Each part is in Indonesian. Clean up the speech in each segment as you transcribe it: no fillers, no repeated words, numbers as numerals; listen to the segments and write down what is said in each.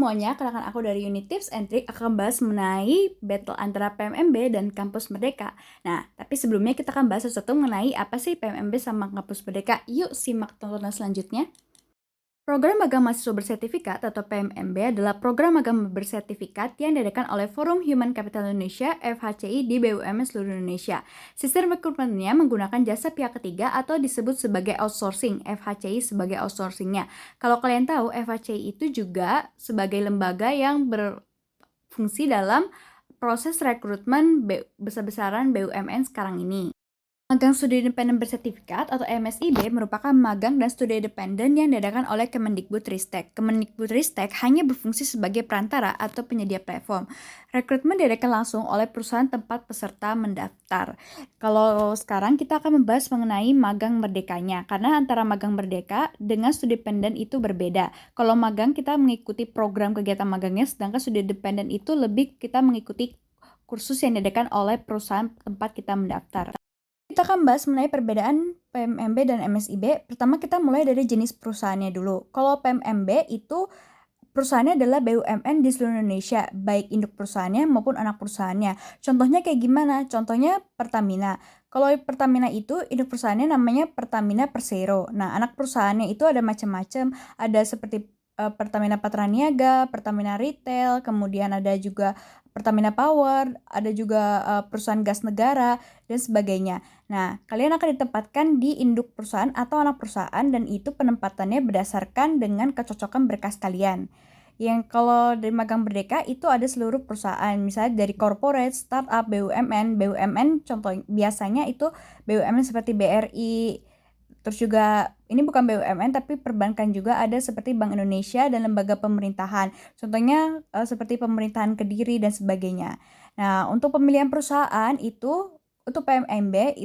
semuanya, kenalkan aku dari Unit Tips and Trick akan bahas mengenai battle antara PMMB dan Kampus Merdeka. Nah, tapi sebelumnya kita akan bahas sesuatu mengenai apa sih PMMB sama Kampus Merdeka. Yuk simak tontonan selanjutnya. Program Magang Mahasiswa Bersertifikat atau PMMB adalah program magang bersertifikat yang diadakan oleh Forum Human Capital Indonesia (FHCI) di BUMN seluruh Indonesia. Sistem rekrutmennya menggunakan jasa pihak ketiga atau disebut sebagai outsourcing, FHCI sebagai outsourcingnya. Kalau kalian tahu, FHCI itu juga sebagai lembaga yang berfungsi dalam proses rekrutmen besar-besaran BUMN sekarang ini. Magang Studi Independen Bersertifikat atau MSIB merupakan magang dan studi independen yang diadakan oleh Kemendikbudristek. Kemendikbudristek hanya berfungsi sebagai perantara atau penyedia platform. Rekrutmen diadakan langsung oleh perusahaan tempat peserta mendaftar. Kalau sekarang kita akan membahas mengenai magang merdekanya, karena antara magang merdeka dengan studi independen itu berbeda. Kalau magang kita mengikuti program kegiatan magangnya, sedangkan studi independen itu lebih kita mengikuti kursus yang diadakan oleh perusahaan tempat kita mendaftar. Kita akan bahas mengenai perbedaan PMMB dan MSIB. Pertama kita mulai dari jenis perusahaannya dulu. Kalau PMMB itu perusahaannya adalah BUMN di seluruh Indonesia, baik induk perusahaannya maupun anak perusahaannya. Contohnya kayak gimana? Contohnya Pertamina. Kalau Pertamina itu induk perusahaannya namanya Pertamina Persero. Nah, anak perusahaannya itu ada macam-macam. Ada seperti Pertamina Patraniaga, Pertamina Retail, kemudian ada juga Pertamina Power, ada juga perusahaan gas negara, dan sebagainya. Nah, kalian akan ditempatkan di induk perusahaan atau anak perusahaan dan itu penempatannya berdasarkan dengan kecocokan berkas kalian. Yang kalau dari magang merdeka itu ada seluruh perusahaan, misalnya dari corporate, startup, BUMN. BUMN contoh biasanya itu BUMN seperti BRI, terus juga ini bukan BUMN tapi perbankan juga ada seperti Bank Indonesia dan lembaga pemerintahan. Contohnya seperti pemerintahan Kediri dan sebagainya. Nah, untuk pemilihan perusahaan itu untuk PMMB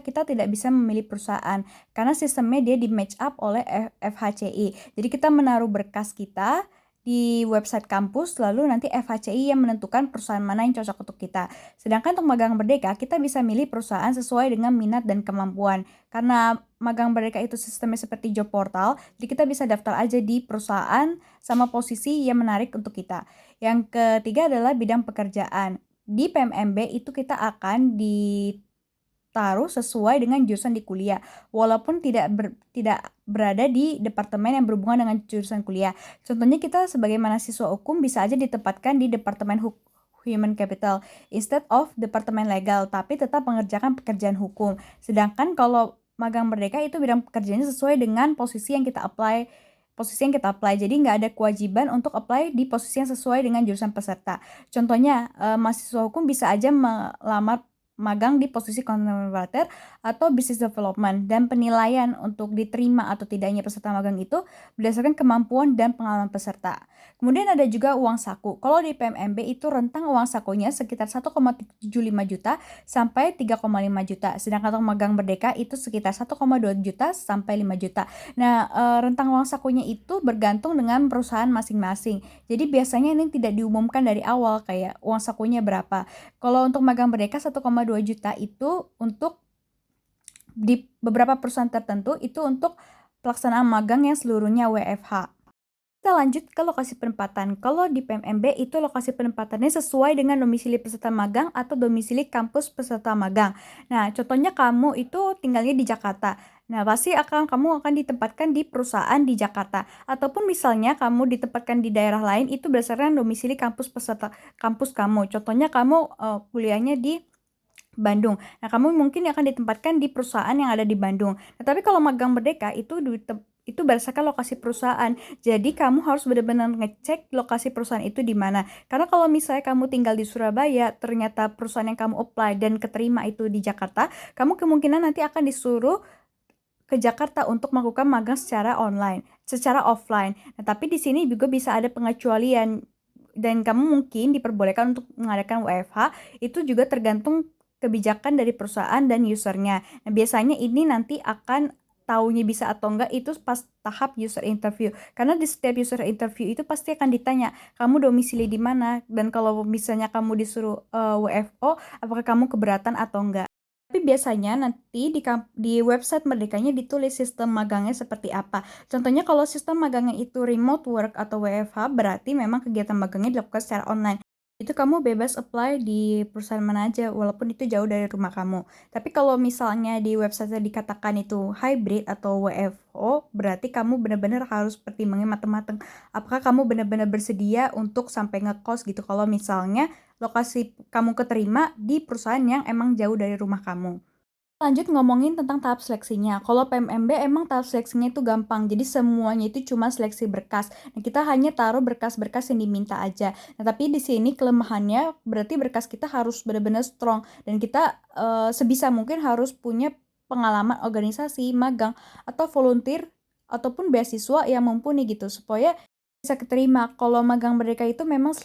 kita tidak bisa memilih perusahaan karena sistemnya dia di match up oleh FHCI. Jadi kita menaruh berkas kita di website kampus, lalu nanti FHCI yang menentukan perusahaan mana yang cocok untuk kita. Sedangkan untuk magang merdeka, kita bisa milih perusahaan sesuai dengan minat dan kemampuan. Karena magang merdeka itu sistemnya seperti job portal, jadi kita bisa daftar aja di perusahaan sama posisi yang menarik untuk kita. Yang ketiga adalah bidang pekerjaan. Di PMMB itu kita akan ditaruh sesuai dengan jurusan di kuliah, walaupun tidak berada di departemen yang berhubungan dengan jurusan kuliah. Contohnya kita sebagai mahasiswa hukum bisa aja ditempatkan di departemen Human Capital instead of departemen legal, tapi tetap mengerjakan pekerjaan hukum. Sedangkan kalau magang merdeka itu bidang pekerjaannya sesuai dengan posisi yang kita apply. Jadi nggak ada kewajiban untuk apply di posisi yang sesuai dengan jurusan peserta. Contohnya, mahasiswa hukum bisa aja melamar magang di posisi content writer atau business development, dan penilaian untuk diterima atau tidaknya peserta magang itu berdasarkan kemampuan dan pengalaman peserta. Kemudian ada juga uang saku. Kalau di PMMB itu rentang uang sakunya sekitar 1,75 juta sampai 3,5 juta. Sedangkan untuk magang merdeka itu sekitar 1,2 juta sampai 5 juta. Nah, rentang uang sakunya itu bergantung dengan perusahaan masing-masing. Jadi biasanya ini tidak diumumkan dari awal kayak uang sakunya berapa. Kalau untuk magang merdeka 1,2 juta itu untuk di beberapa perusahaan tertentu itu untuk pelaksanaan magang yang seluruhnya WFH. Kita lanjut ke lokasi penempatan. Kalau di PMMB itu lokasi penempatannya sesuai dengan domisili peserta magang atau domisili kampus peserta magang. Nah, contohnya kamu itu tinggalnya di Jakarta. Nah, pasti kamu akan ditempatkan di perusahaan di Jakarta. Ataupun misalnya kamu ditempatkan di daerah lain itu berdasarkan domisili kampus kamu. Contohnya kamu kuliahnya di Bandung. Nah, kamu mungkin akan ditempatkan di perusahaan yang ada di Bandung. Nah, tapi kalau magang merdeka itu berdasarkan lokasi perusahaan. Jadi kamu harus benar-benar ngecek lokasi perusahaan itu di mana. Karena kalau misalnya kamu tinggal di Surabaya, ternyata perusahaan yang kamu apply dan keterima itu di Jakarta, kamu kemungkinan nanti akan disuruh ke Jakarta untuk melakukan magang secara offline. Nah, tapi di sini juga bisa ada pengecualian dan kamu mungkin diperbolehkan untuk mengadakan WFH, itu juga tergantung kebijakan dari perusahaan dan usernya. Nah, biasanya ini nanti akan taunya bisa atau enggak itu pas tahap user interview. Karena di setiap user interview itu pasti akan ditanya, kamu domisili di mana? Dan kalau misalnya kamu disuruh WFO, apakah kamu keberatan atau enggak? Tapi biasanya nanti di website Merdekanya ditulis sistem magangnya seperti apa. Contohnya kalau sistem magangnya itu remote work atau WFH, berarti memang kegiatan magangnya dilakukan secara online. Itu kamu bebas apply di perusahaan mana aja, walaupun itu jauh dari rumah kamu. Tapi kalau misalnya di website dikatakan itu hybrid atau WFO, berarti kamu benar-benar harus pertimbangin matang-matang. Apakah kamu benar-benar bersedia untuk sampai ngekos gitu, kalau misalnya lokasi kamu keterima di perusahaan yang emang jauh dari rumah kamu. Lanjut ngomongin tentang tahap seleksinya. Kalau PMMB emang tahap seleksinya itu gampang, jadi semuanya itu cuma seleksi berkas. Nah, kita hanya taruh berkas-berkas yang diminta aja. Nah, tapi di sini kelemahannya berarti berkas kita harus benar-benar strong dan kita sebisa mungkin harus punya pengalaman organisasi, magang, atau volunteer ataupun beasiswa yang mumpuni gitu supaya bisa keterima. Kalau magang mereka itu memang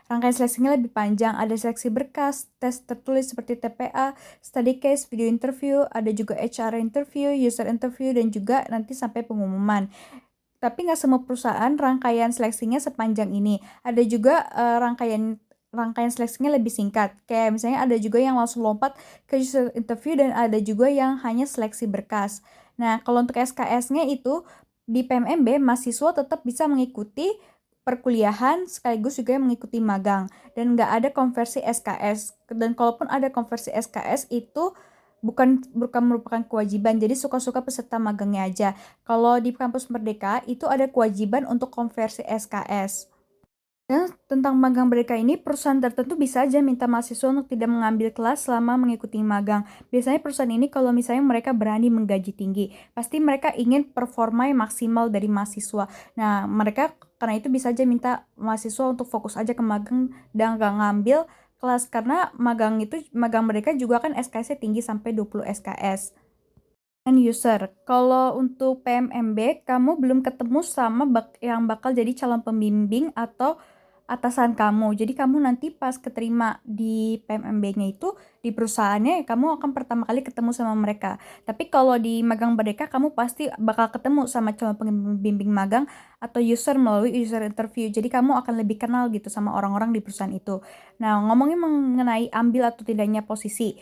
rangkaian seleksinya lebih panjang. Ada seleksi berkas, tes tertulis seperti TPA, study case, video interview, ada juga HR interview, user interview, dan juga nanti sampai pengumuman. Tapi nggak semua perusahaan rangkaian seleksinya sepanjang ini. Ada juga rangkaian seleksinya lebih singkat. Kayak misalnya ada juga yang langsung lompat ke user interview dan ada juga yang hanya seleksi berkas. Nah, kalau untuk SKS-nya itu di PMMB mahasiswa tetap bisa mengikuti perkuliahan sekaligus juga mengikuti magang dan nggak ada konversi SKS. Dan kalaupun ada konversi SKS itu bukan merupakan kewajiban, jadi suka-suka peserta magangnya aja. Kalau di kampus Merdeka itu ada kewajiban untuk konversi SKS. Dan tentang magang mereka ini, perusahaan tertentu bisa aja minta mahasiswa untuk tidak mengambil kelas selama mengikuti magang. Biasanya perusahaan ini kalau misalnya mereka berani menggaji tinggi, pasti mereka ingin performa yang maksimal dari mahasiswa. Nah, mereka karena itu bisa aja minta mahasiswa untuk fokus aja ke magang dan gak ngambil kelas. Karena magang mereka juga kan SKS-nya tinggi sampai 20 SKS. End user, kalau untuk PMMB, kamu belum ketemu sama yang bakal jadi calon pembimbing atau atasan kamu. Jadi kamu nanti pas keterima di PMMB-nya itu di perusahaannya, kamu akan pertama kali ketemu sama mereka. Tapi kalau di magang Merdeka, kamu pasti bakal ketemu sama calon pembimbing magang atau user melalui user interview. Jadi kamu akan lebih kenal gitu sama orang-orang di perusahaan itu. Nah, ngomongin mengenai ambil atau tidaknya posisi,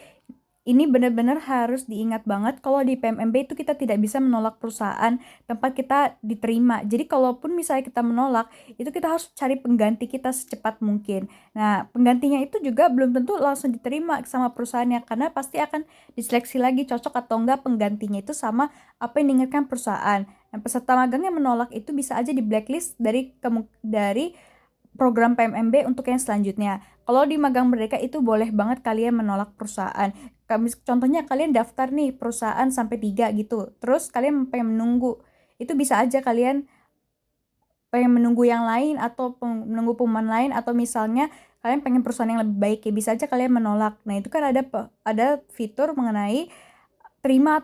ini benar-benar harus diingat banget kalau di PMMB itu kita tidak bisa menolak perusahaan tempat kita diterima. Jadi kalaupun misalnya kita menolak, itu kita harus cari pengganti kita secepat mungkin. Nah, penggantinya itu juga belum tentu langsung diterima sama perusahaannya karena pasti akan diseleksi lagi cocok atau enggak penggantinya itu sama apa yang diinginkan perusahaan. Nah, peserta magang yang menolak itu bisa aja di blacklist dari program PMMB untuk yang selanjutnya. Kalau di magang mereka itu boleh banget kalian menolak perusahaan. Contohnya kalian daftar nih perusahaan sampai 3 gitu. Terus kalian pengen menunggu. Itu bisa aja kalian pengen menunggu yang lain atau menunggu pengumuman lain atau misalnya kalian pengen perusahaan yang lebih baik ya bisa aja kalian menolak. Nah, itu kan ada fitur mengenai terima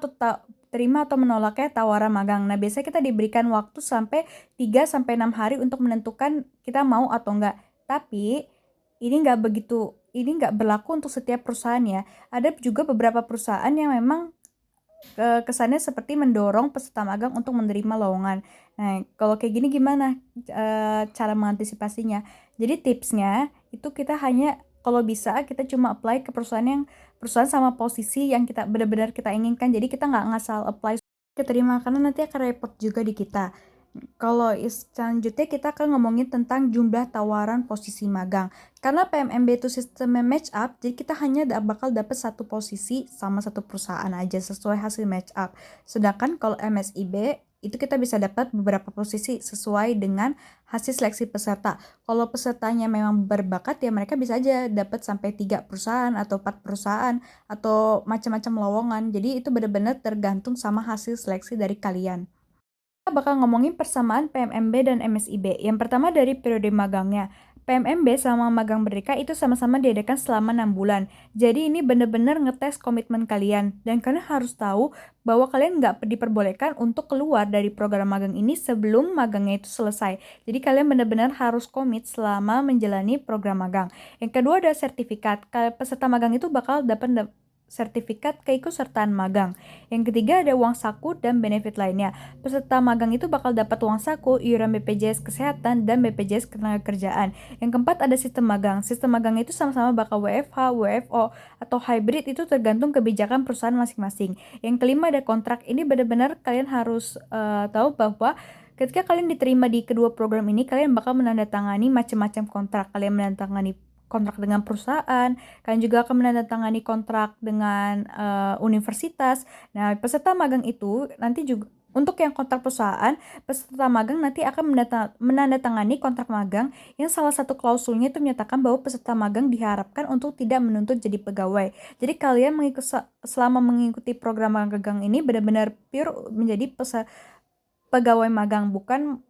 atau menolaknya tawaran magang. Nah, biasanya kita diberikan waktu sampai 3 sampai 6 hari untuk menentukan kita mau atau enggak. Tapi ini nggak berlaku untuk setiap perusahaan ya. Ada juga beberapa perusahaan yang memang kesannya seperti mendorong peserta magang untuk menerima lowongan. Nah, kalau kayak gini gimana cara mengantisipasinya? Jadi tipsnya itu kita hanya kalau bisa kita cuma apply ke perusahaan sama posisi yang kita benar-benar kita inginkan. Jadi kita nggak ngasal apply keterima karena nanti akan repot juga di kita. Kalau selanjutnya kita akan ngomongin tentang jumlah tawaran posisi magang. Karena PMMB itu sistemnya match up, jadi kita hanya bakal dapat satu posisi sama satu perusahaan aja sesuai hasil match up. Sedangkan kalau MSIB itu kita bisa dapat beberapa posisi sesuai dengan hasil seleksi peserta. Kalau pesertanya memang berbakat ya mereka bisa aja dapat sampai 3 perusahaan atau 4 perusahaan atau macam-macam lowongan. Jadi itu benar-benar tergantung sama hasil seleksi dari kalian. Kita bakal ngomongin persamaan PMMB dan MSIB. Yang pertama dari periode magangnya. PMMB sama magang Merdeka itu sama-sama diadakan selama 6 bulan. Jadi ini benar-benar ngetes komitmen kalian. Dan kalian harus tahu bahwa kalian nggak diperbolehkan untuk keluar dari program magang ini sebelum magangnya itu selesai. Jadi kalian benar-benar harus komit selama menjalani program magang. Yang kedua ada sertifikat. Peserta magang itu bakal dapat sertifikat keikutsertaan magang. Yang ketiga ada uang saku dan benefit lainnya. Peserta magang itu bakal dapat uang saku, iuran BPJS Kesehatan, dan BPJS Ketenagakerjaan. Yang keempat ada sistem magang. Sistem magang itu sama-sama bakal WFH, WFO, atau hybrid, itu tergantung kebijakan perusahaan masing-masing. Yang kelima ada kontrak. Ini benar-benar kalian harus tahu bahwa ketika kalian diterima di kedua program ini, kalian bakal menandatangani macam-macam kontrak. Kalian menandatangani kontrak dengan perusahaan, kalian juga akan menandatangani kontrak dengan universitas. Nah, peserta magang itu nanti juga untuk yang kontrak perusahaan, peserta magang nanti akan menandatangani kontrak magang yang salah satu klausulnya itu menyatakan bahwa peserta magang diharapkan untuk tidak menuntut jadi pegawai. Jadi kalian selama mengikuti program magang ini benar-benar pure menjadi pegawai magang, bukan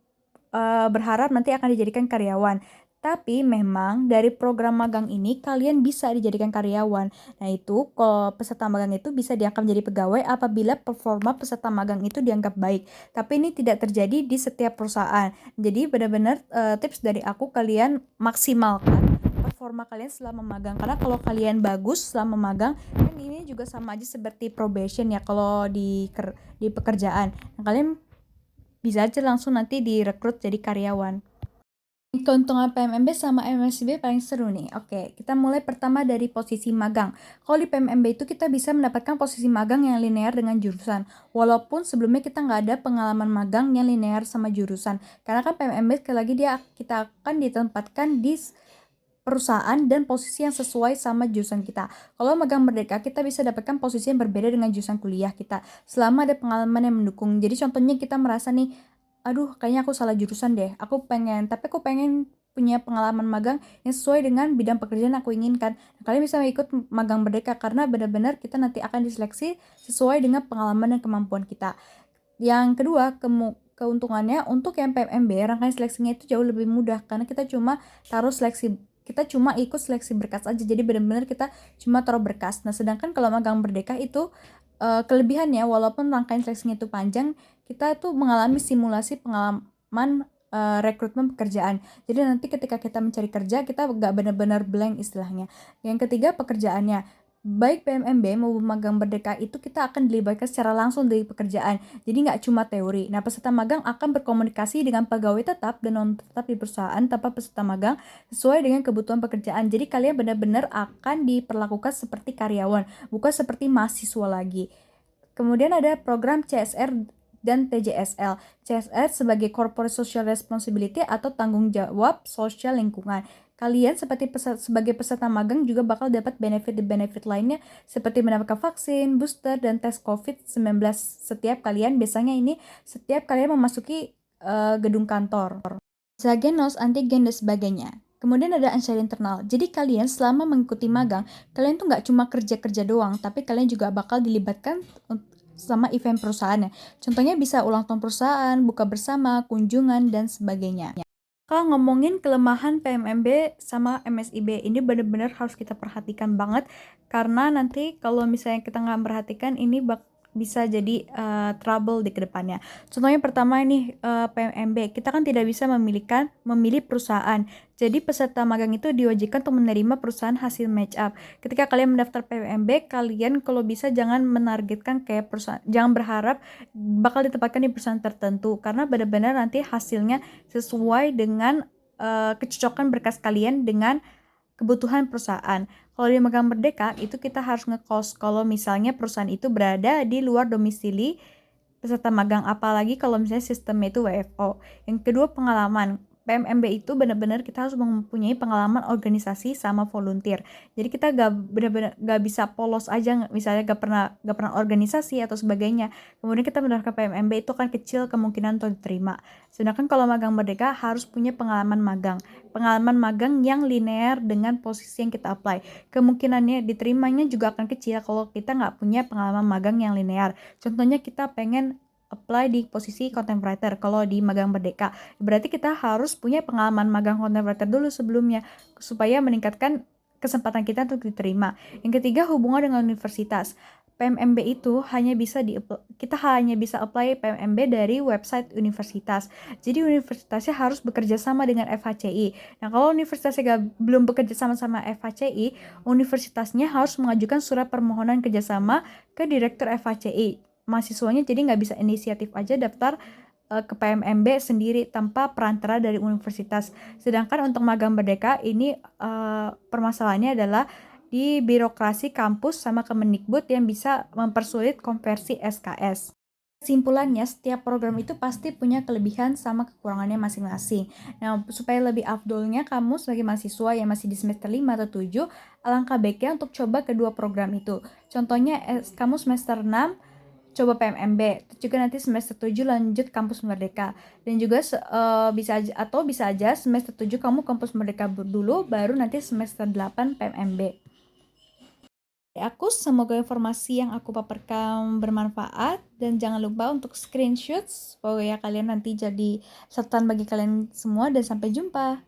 berharap nanti akan dijadikan karyawan. Tapi memang dari program magang ini kalian bisa dijadikan karyawan. Nah itu kalau peserta magang itu bisa dianggap menjadi pegawai apabila performa peserta magang itu dianggap baik. Tapi ini tidak terjadi di setiap perusahaan. Jadi benar-benar tips dari aku, kalian maksimalkan performa kalian selama magang. Karena kalau kalian bagus selama magang, kan ini juga sama aja seperti probation ya kalau di pekerjaan. Nah, kalian bisa aja langsung nanti direkrut jadi karyawan. Keuntungan PMMB sama MSIB paling seru nih. Oke, kita mulai pertama dari posisi magang. Kalau di PMMB itu kita bisa mendapatkan posisi magang yang linear dengan jurusan. Walaupun sebelumnya kita nggak ada pengalaman magang yang linear sama jurusan. Karena kan PMMB sekali lagi kita akan ditempatkan di perusahaan dan posisi yang sesuai sama jurusan kita. Kalau magang merdeka, kita bisa dapatkan posisi yang berbeda dengan jurusan kuliah kita selama ada pengalaman yang mendukung. Jadi contohnya kita merasa nih, aduh kayaknya aku salah jurusan deh, tapi aku pengen punya pengalaman magang yang sesuai dengan bidang pekerjaan aku inginkan. Nah, kalian bisa ikut magang merdeka karena benar-benar kita nanti akan diseleksi sesuai dengan pengalaman dan kemampuan kita. Yang kedua, keuntungannya untuk yang PMMB, rangkaian seleksinya itu jauh lebih mudah karena kita cuma ikut seleksi berkas aja. Jadi benar-benar kita cuma taruh berkas. Nah, sedangkan kalau magang merdeka itu kelebihannya, walaupun rangkaian seleksinya itu panjang, kita tuh mengalami simulasi pengalaman rekrutmen pekerjaan. Jadi nanti ketika kita mencari kerja, kita nggak benar-benar blank istilahnya. Yang ketiga, pekerjaannya. Baik PMMB maupun magang merdeka itu kita akan dilibatkan secara langsung dari pekerjaan. Jadi nggak cuma teori. Nah, peserta magang akan berkomunikasi dengan pegawai tetap dan non-tetap di perusahaan tanpa peserta magang sesuai dengan kebutuhan pekerjaan. Jadi kalian benar-benar akan diperlakukan seperti karyawan, bukan seperti mahasiswa lagi. Kemudian ada program CSR dan TJSL. CSR sebagai Corporate Social Responsibility atau tanggung jawab sosial lingkungan. Kalian sebagai peserta magang juga bakal dapat benefit lainnya seperti mendapatkan vaksin, booster, dan tes COVID-19 setiap kalian memasuki gedung kantor. Bisa genos, antigen, dan sebagainya. Kemudian ada ansar internal. Jadi kalian selama mengikuti magang, kalian tuh nggak cuma kerja-kerja doang, tapi kalian juga bakal dilibatkan sama event perusahaannya. Contohnya bisa ulang tahun perusahaan, buka bersama, kunjungan, dan sebagainya. Kalau ngomongin kelemahan PMMB sama MSIB, ini benar-benar harus kita perhatikan banget, karena nanti kalau misalnya kita nggak perhatikan, ini bisa jadi trouble di kedepannya. Contohnya pertama ini PMMB, kita kan tidak bisa memilih perusahaan. Jadi peserta magang itu diwajibkan untuk menerima perusahaan hasil match up. Ketika kalian mendaftar PMMB, kalian kalau bisa jangan menargetkan kayak perusahaan, jangan berharap bakal ditempatkan di perusahaan tertentu, karena benar-benar nanti hasilnya sesuai dengan kecocokan berkas kalian dengan kebutuhan perusahaan. Kalau di magang merdeka itu kita harus ngekos kalau misalnya perusahaan itu berada di luar domisili peserta magang, apalagi kalau misalnya sistemnya itu WFO. Yang kedua, pengalaman. PMMB itu benar-benar kita harus mempunyai pengalaman organisasi sama volunteer. Jadi kita gak bisa polos aja, misalnya gak pernah organisasi atau sebagainya. Kemudian kita mendaftar PMMB, itu kan kecil kemungkinan untuk diterima. Sedangkan kalau magang merdeka harus punya pengalaman magang yang linear dengan posisi yang kita apply. Kemungkinannya diterimanya juga akan kecil kalau kita nggak punya pengalaman magang yang linear. Contohnya kita pengen apply di posisi content writer kalau di magang merdeka. Berarti kita harus punya pengalaman magang content writer dulu sebelumnya supaya meningkatkan kesempatan kita untuk diterima. Yang ketiga, hubungan dengan universitas. PMMB itu kita hanya bisa apply PMMB dari website universitas. Jadi universitasnya harus bekerja sama dengan FHCI. Nah, kalau universitasnya belum bekerja sama FHCI, universitasnya harus mengajukan surat permohonan kerjasama ke direktur FHCI. Mahasiswanya jadi nggak bisa inisiatif aja daftar ke PMMB sendiri tanpa perantara dari universitas. Sedangkan untuk magang merdeka ini permasalahannya adalah di birokrasi kampus sama Kemendikbud yang bisa mempersulit konversi SKS. Kesimpulannya, setiap program itu pasti punya kelebihan sama kekurangannya masing-masing. Nah, supaya lebih afdolnya kamu sebagai mahasiswa yang masih di semester 5 atau 7, alangkah baiknya untuk coba kedua program itu. Contohnya, kamu semester 6 coba PMMB, juga nanti semester 7 lanjut kampus merdeka. Dan juga bisa aja semester 7 kamu kampus merdeka dulu, baru nanti semester 8 PMMB. Aku semoga informasi yang aku paparkan bermanfaat, dan jangan lupa untuk screenshot supaya kalian nanti jadi catatan bagi kalian semua, dan sampai jumpa.